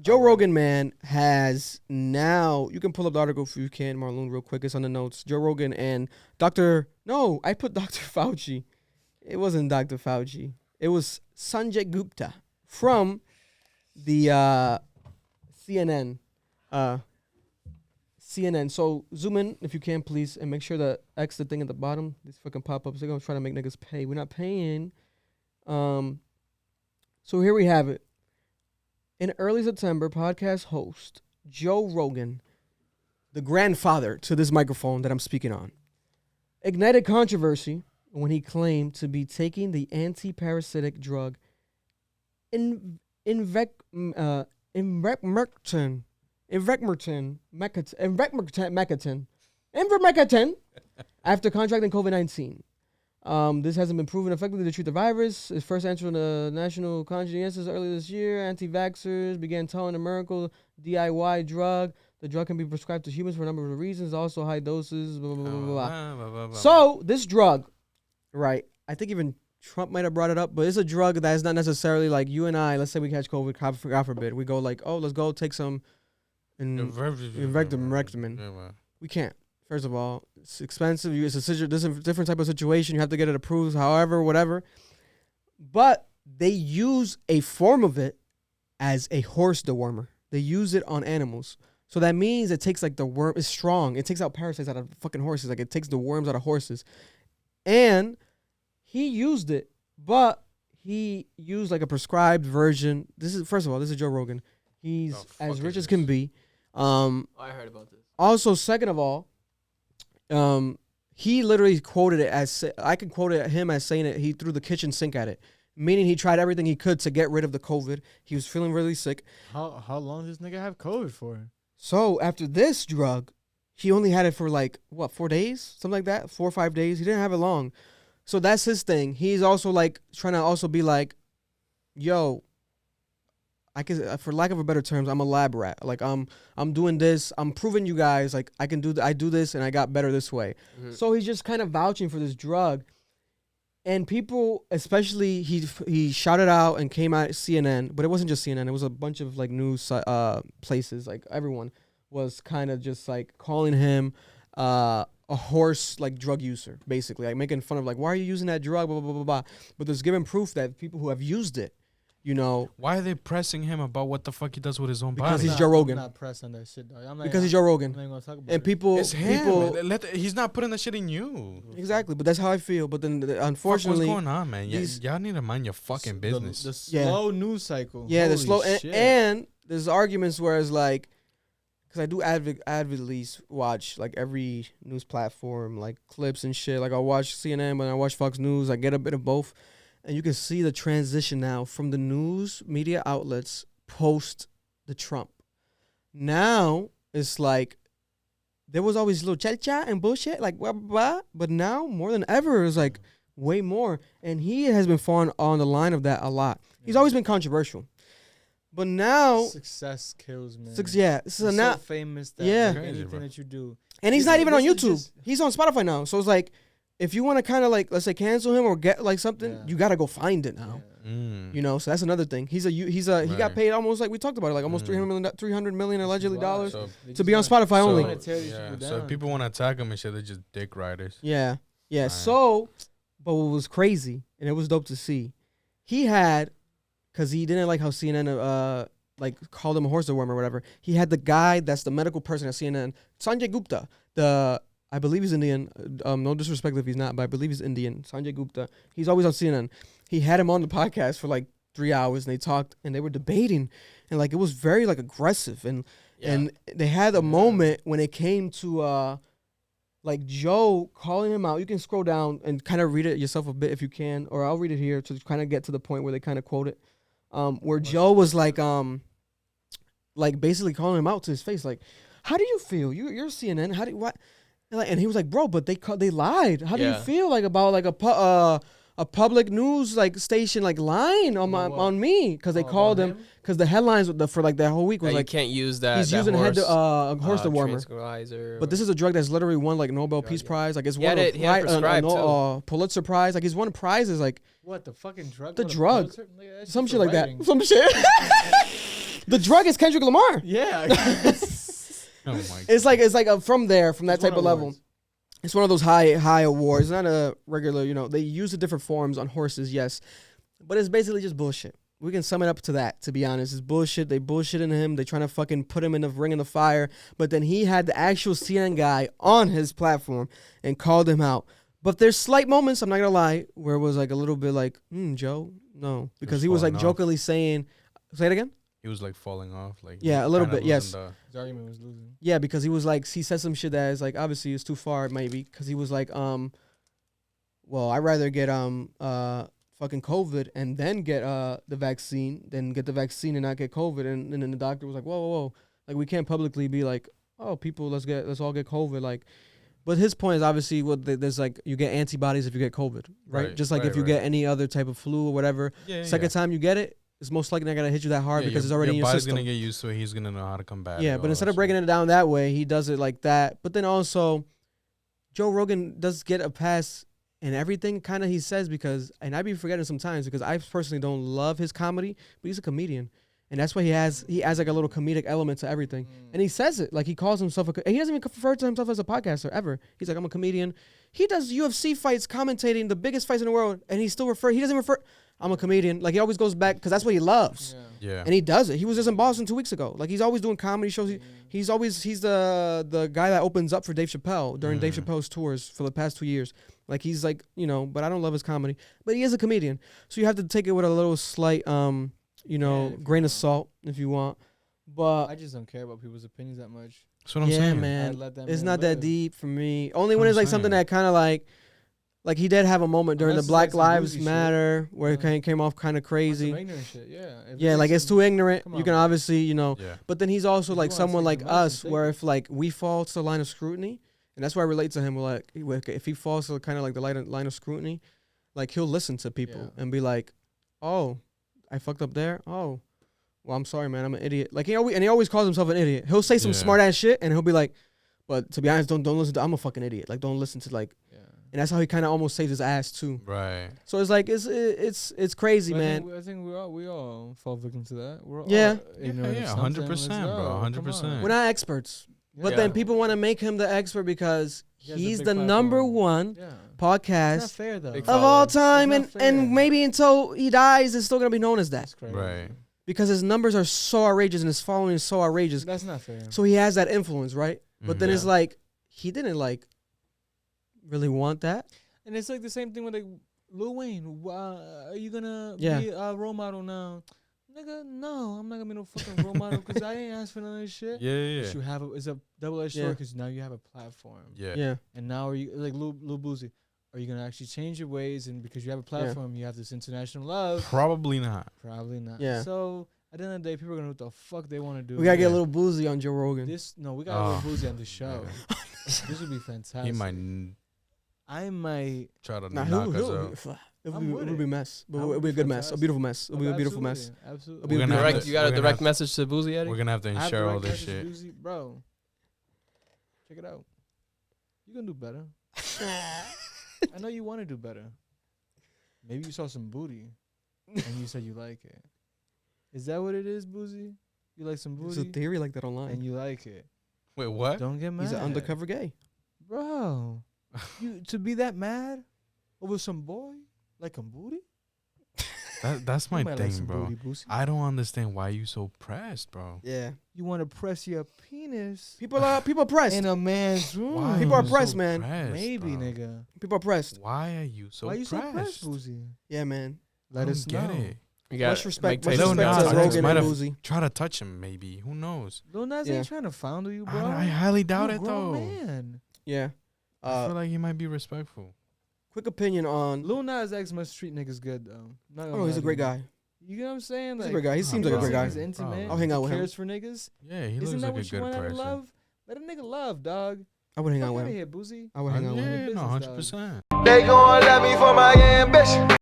Joe Rogan, man, has now. You can pull up the article if you can, Marlon, real quick. It's on the notes. Joe Rogan and No, I put Dr. Fauci. It wasn't Dr. Fauci. It was Sanjay Gupta from the CNN. CNN. So zoom in if you can, please, and make sure the X the thing at the bottom. These fucking pop-ups, they're gonna try to make niggas pay. We're not paying. So here we have it. In early September, podcast host Joe Rogan, the grandfather to this microphone that I'm speaking on, ignited controversy when he claimed to be taking the anti-parasitic drug Ivermectin after contracting COVID-19. This hasn't been proven effectively to treat the virus. Its first entry in the national conscientious earlier this year. Anti-vaxxers began telling the miracle DIY drug. The drug can be prescribed to humans for a number of reasons, also high doses, blah, blah, blah, blah, blah. So this drug, right, I think even Trump might have brought it up, but it's a drug that is not necessarily like you and I, let's say we catch COVID, God forbid, we go like, oh, let's go take some Ivermectin. We can't. First of all, it's expensive. It's a different type of situation. You have to get it approved, however, whatever. But they use a form of it as a horse dewormer. They use it on animals. So that means it takes like the worm. It's strong. It takes out parasites out of fucking horses. Like it takes the worms out of horses. And he used it, but he used like a prescribed version. This is, first of all, this is Joe Rogan. He's as rich as can be. I heard about this. Also, second of all, he literally quoted it as, I can quote it him as saying it, he threw the kitchen sink at it, meaning he tried everything he could to get rid of the COVID. He was feeling really sick. How long does this nigga have COVID for? So after this drug, he only had it for like, 4 days? Something like that? 4 or 5 days. He didn't have it long. So that's his thing. He's also like trying to also be like, yo, I can, for lack of a better terms, I'm a lab rat. Like I'm doing this. I'm proving you guys like I can do. I do this and I got better this way. Mm-hmm. So he's just kind of vouching for this drug, and people, especially he shouted out and came out at CNN, but it wasn't just CNN. It was a bunch of like news places. Like everyone was kind of just like calling him a horse like drug user, basically like making fun of like, why are you using that drug? Blah blah blah blah. But there's given proof that people who have used it. You know, why are they pressing him about what the fuck he does with his own body? Because he's Joe Rogan. I'm not pressing that shit, dog. Because he's Joe Rogan. I'm not gonna talk about and people, it's him. He's not putting the shit in you. Exactly, but that's how I feel. But then, unfortunately, what's going on, man? Y'all need to mind your fucking business. The slow news cycle. Yeah, the slow and there's arguments where it's like, because I do avidly watch like every news platform, like clips and shit. Like I watch CNN, but I watch Fox News. I get a bit of both. And you can see the transition now from the news media outlets post the Trump. Now it's like there was always little chat and bullshit, like blah, blah, blah. But now more than ever is like way more. And he has been falling on the line of that a lot. He's always been controversial. But now success kills, man. Yeah. So now so famous that anything that you do. And he's not even on YouTube. He's on Spotify now. So it's like, if you want to kind of like, let's say, cancel him or get like something, you gotta go find it now. Yeah. You know, so that's another thing. He got paid almost like we talked about it, like almost $300 million allegedly dollars to be on Spotify only. So if people want to attack him and shit, they're just dick riders. Yeah. Right. So, but what was crazy and it was dope to see, he had, because he didn't like how CNN like called him a horse dewormer or whatever. He had the guy that's the medical person at CNN, Sanjay Gupta, I believe he's Indian. No disrespect if he's not, but I believe he's Indian. Sanjay Gupta. He's always on CNN. He had him on the podcast for like 3 hours, and they talked, and they were debating, and like it was very like aggressive, and they had a moment when it came to like Joe calling him out. You can scroll down and kind of read it yourself a bit if you can, or I'll read it here to kind of get to the point where they kind of quote it, where Joe was like basically calling him out to his face, like, how do you feel? You're CNN. How do you, what? And he was like, bro, but they lied. How do you feel like about like a public news like station like lying on me? Because they called him because the headlines for like that whole week was like, you can't use that. He's using horse dewormer. But this is a drug that's literally won like Nobel Peace Prize. Like it's won a Pulitzer Prize. Like he's won prizes. Like what the fucking drug? The drug, some shit like that. Some shit. The drug is Kendrick Lamar. Yeah. Oh my. It's like from that type of level. awards. It's one of those high awards, not a regular. They use the different forms on horses, yes, but it's basically just bullshit. We can sum it up to that. To be honest, it's bullshit. They bullshitting him. They trying to fucking put him in the ring in the fire. But then he had the actual CNN guy on his platform and called him out. But there's slight moments, I'm not gonna lie, where it was like a little bit like, Joe, no, because he was like jokingly saying, say it again. He was like falling off, like yeah, a little bit, yes. His argument was losing. Yeah, because he was like, he said some shit that is like obviously it's too far, maybe, because he was like, well, I'd rather get fucking COVID and then get the vaccine than get the vaccine and not get COVID, and then the doctor was like, whoa, like we can't publicly be like, oh, people, let's all get COVID, like. But his point is obviously there's like you get antibodies if you get COVID, right? Just like if you get any other type of flu or whatever. Second time you get it, it's most likely not gonna hit you that hard because it's already in your system. Your body's gonna get used to it. He's gonna know how to combat it. Yeah, but instead of breaking it down that way, he does it like that. But then also, Joe Rogan does get a pass in everything kind of he says because, and I be forgetting sometimes because I personally don't love his comedy, but he's a comedian. And that's why he has like a little comedic element to everything. And he says it, like he calls himself he doesn't even refer to himself as a podcaster ever. He's like, I'm a comedian. He does UFC fights, commentating the biggest fights in the world. And he doesn't refer, I'm a comedian. Like he always goes back because that's what he loves. Yeah. And he does it. He was just in Boston 2 weeks ago. Like he's always doing comedy shows. He's the guy that opens up for Dave Chappelle during Dave Chappelle's tours for the past 2 years. Like he's like, but I don't love his comedy. But he is a comedian. So you have to take it with a little slight grain of salt if you want. But I just don't care about people's opinions that much. That's what I'm saying. Man. It's not that deep for me. Only when it's like something that kind of like he did have a moment during the Black Lives Matter where it came off kind of crazy. Some ignorant shit, yeah, like it's too ignorant. You can obviously, Yeah. But then he's also like someone like us where if like we fall to the line of scrutiny, and that's why I relate to him. Like if he falls to kind of like the line of scrutiny, like he'll listen to people and be like, oh, I fucked up there. Oh, well, I'm sorry, man. I'm an idiot. Like he always calls himself an idiot. He'll say some smart ass shit, and he'll be like, "But to be honest, don't listen to. I'm a fucking idiot. Like don't listen to like." Yeah. And that's how he kind of almost saves his ass too. Right. So it's like it's crazy, man. I think we all fall victim to that. We're all 100%, bro. 100%. We're not experts, but then people want to make him the expert because he's the number one podcast not fair, though. of all time, and maybe until he dies, it's still gonna be known as that. Right. Because his numbers are so outrageous and his following is so outrageous. That's not fair. So he has that influence, right? But then it's like he didn't like really want that. And it's like the same thing with like Lil Wayne. Are you gonna be a role model now? Nigga, no, I'm not gonna be no fucking role model because I ain't asked for none of this shit. Yeah. But you have it's a double-edged sword because now you have a platform. Yeah. And now are you like Lil Boozy? Are you gonna actually change your ways? And because you have a platform, you have this international love. Probably not. Yeah. So at the end of the day, people are gonna do what the fuck they want to do. We gotta get a little Boozy on Joe Rogan. We got a little Boozy on the show. This would be fantastic. He might. I might try to knock us out. It would be a mess, but it'll be a good mess, a beautiful mess. It'll be a beautiful mess. Absolutely. You got a direct message to Boozy Eddie? We're gonna have to insure all this shit. Boozy, bro, check it out. You gonna do better. I know you want to do better. Maybe you saw some booty, and you said you like it. Is that what it is, Boozy? You like some booty? There's a theory like that online. And you like it. Wait, what? Don't get mad. He's an undercover gay. Bro, you to be that mad over some boy like a booty? That's my thing, like bro. Booty, I don't understand why you so pressed, bro. Yeah. You want to press your penis? People pressed in a man's room. Why people are you pressed, so man. pressed, Maybe, bro? nigga. People are pressed. Why are you so Why you pressed? so pressed, Boozy? Yeah, man. Let us get know. it. You got Much respect to Lil Nas Rogan might and have Boozy. Try to touch him, maybe. Who knows? Lil Nas ain't trying to fondle you, bro. I highly doubt you it, grown though. Man. Yeah. I feel like he might be respectful. Quick opinion on Lil Nas X must treat niggas good though. Oh, he's a great guy. You know what I'm saying? He's a great guy. He seems like a great guy. He's intimate. I'll hang out with him. Cares for niggas. Yeah, he Isn't looks that like a what you good want out of person. love? Let a nigga love, dog. I would hang Fuck out with outta him. here, Boozy. I would hang out with him. Yeah, no, 100%. They gon' love me for my ambition.